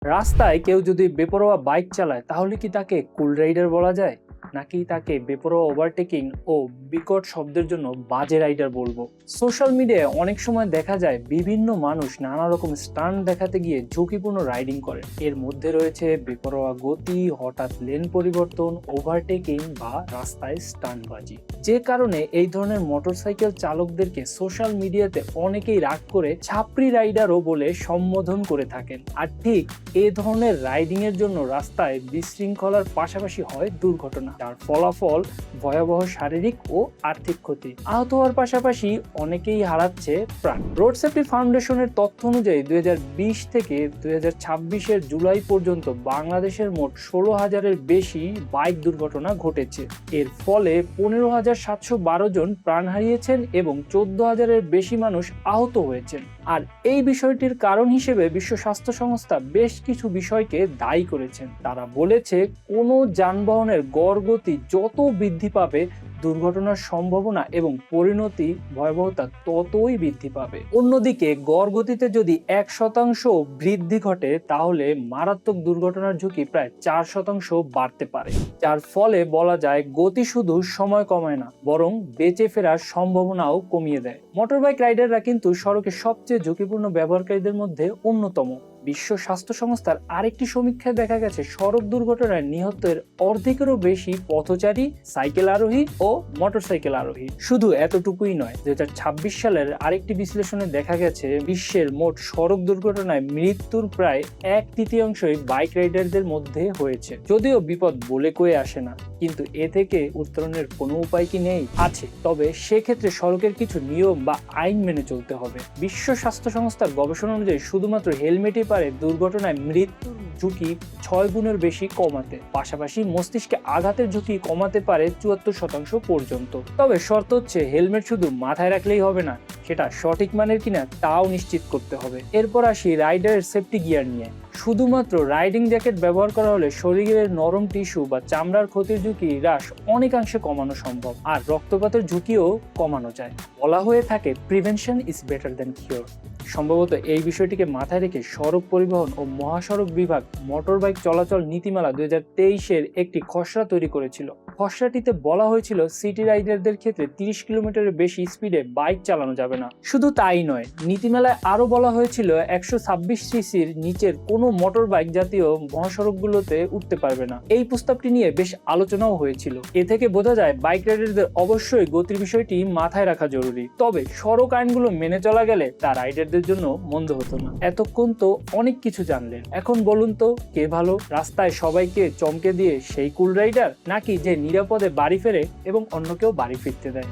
রাস্তায় কেউ যদি বেপরোয়া বাইক চালায় তাহলে কি তাকে কুল রাইডার বলা যায়, নাকি তাকে বেপরোয়া ওভারটেকিং ও বিকট শব্দের জন্য বাজে রাইডার বলবো? সোশ্যাল মিডিয়ায় অনেক সময় দেখা যায় বিভিন্ন মানুষ নানা রকম স্টান্ট দেখাতে গিয়ে ঝুঁকিপূর্ণ রাইডিং করেন। এর মধ্যে রয়েছে বেপরোয়া গতি, হঠাৎ লেন পরিবর্তন, ওভারটেকিং বা রাস্তায় স্টান্টবাজি। যে কারণে এই ধরনের মোটরসাইকেল চালকদেরকে সোশ্যাল মিডিয়াতে অনেকেই রাগ করে ছাপরি রাইডারও বলে সম্বোধন করে থাকেন। আর ঠিক এই ধরনের রাইডিং এর জন্য রাস্তায় বিশৃঙ্খলার পাশাপাশি হয় দুর্ঘটনা, যার ফলাফল ভয়াবহ শারীরিক ও আর্থিক ক্ষতি। আহত হওয়ার পাশাপাশি অনেকেই হারাচ্ছে প্রাণ। রোড সেফটি ফাউন্ডেশনের তথ্য অনুযায়ী 2020 থেকে 2026 জুলাই পর্যন্ত বাংলাদেশের মোট 16,000-এর বেশি বাইক দুর্ঘটনা ঘটেছে। এর ফলে 15,712 জন প্রাণ হারিয়েছেন এবং 14,000-এর বেশি মানুষ আহত হয়েছেন। আর এই বিষয়টির কারণ হিসেবে বিশ্ব স্বাস্থ্য সংস্থা বেশ কিছু বিষয়কে দায়ী করেছেন। তারা বলেছে, কোনো যানবাহনের গড় গতি যত বৃদ্ধি পাবে, দুর্ঘটনার সম্ভাবনা এবং পরিণতি ভয়াবহতা ততই বৃদ্ধি পাবে। অন্যদিকে গড় গতিতে যদি 1% বৃদ্ধি ঘটে তাহলে মারাত্মক দুর্ঘটনার ঝুঁকি প্রায় 4% বাড়তে পারে, যার ফলে বলা যায় গতি শুধু সময় কমায় না, বরং বেঁচে ফেরার সম্ভাবনাও কমিয়ে দেয়। মোটরবাইক রাইডাররা কিন্তু সড়কে সবচেয়ে ঝুঁকিপূর্ণ ব্যবহারকারীদের মধ্যে অন্যতম। বিশ্ব স্বাস্থ্য সংস্থার আরেকটি সমীক্ষায় দেখা গেছে সড়ক দুর্ঘটনায় নিহতের অর্ধেকেরও বেশি পথচারী, সাইকেল আরোহী ও মোটরসাইকেল আরোহী। শুধু এতটুকুই নয়, 2026 সালের আরেকটি বিশ্লেষণে দেখা গেছে বিশ্বের মোট সড়ক দুর্ঘটনায় মৃত্যুর প্রায় 1/3 বাইক রাইডারদের মধ্যে হয়েছে। যদিও বিপদ বলে কয়ে আসে না, কিন্তু এ থেকে উত্তরণের কোনো উপায় কি নেই? আছে, তবে সেক্ষেত্রে সড়কের কিছু নিয়ম বা আইন মেনে চলতে হবে। বিশ্ব স্বাস্থ্য সংস্থার গবেষণা অনুযায়ী শুধুমাত্র হেলমেটই পারে দুর্ঘটনায় মৃত্যুর ঝুঁকি 6 গুণের বেশি কমাতে। পাশাপাশি মস্তিষ্কে আঘাতের ঝুঁকি কমাতে পারে 74% পর্যন্ত। তবে শর্ত হচ্ছে হেলমেট শুধু মাথায় রাখলেই হবে না, সেটা সঠিক মানের কিনা তাও নিশ্চিত করতে হবে। এরপর আসি রাইডারের সেফটি গিয়ার নিয়ে। শুধুমাত্র রাইডিং জ্যাকেট ব্যবহার করা হলে শরীরের নরম টিস্যু বা চামড়ার ক্ষতির ঝুঁকি হ্রাস অনেকাংশে কমানো সম্ভব, আর রক্তপাতের ঝুঁকিও কমানো যায়। বলা হয়ে থাকে, prevention is better than cure. সম্ভবত এই বিষয়টিকে মাথায় রেখে সড়ক পরিবহন ও মহাসড়ক বিভাগ মোটরবাইক চলাচল নীতিমালা 2023-এর একটি খসড়া তৈরি করেছিল। খসড়াটিতে বলা হয়েছিল সিটি রাইডারদের ক্ষেত্রে 30 কিলোমিটারের বেশি স্পিডে বাইক চালানো যাবে না। শুধু তাই নয়, নীতিমালায় আরো বলা হয়েছিল 126 সিসির নিচের কোনো মোটর বাইক জাতীয় মহাসড়কগুলোতে উঠতে পারবে না। এই প্রস্তাবটি নিয়ে বেশ আলোচনাও হয়েছিল। এ থেকে বোঝা যায় বাইক রাইডারদের অবশ্যই গতির বিষয়টি মাথায় রাখা জরুরি। তবে সড়ক আইনগুলো মেনে চলা গেলে তা রাইডারদের জন্য মন্দ হতো না। এতক্ষণ তো অনেক কিছু জানলেন, এখন বলুন তো কে ভালো, রাস্তায় সবাইকে চমকে দিয়ে সেই কুল রাইডার, নাকি যে নিরাপদে বাড়ি ফেরে এবং অন্যকেও বাড়ি ফিরতে দেয়?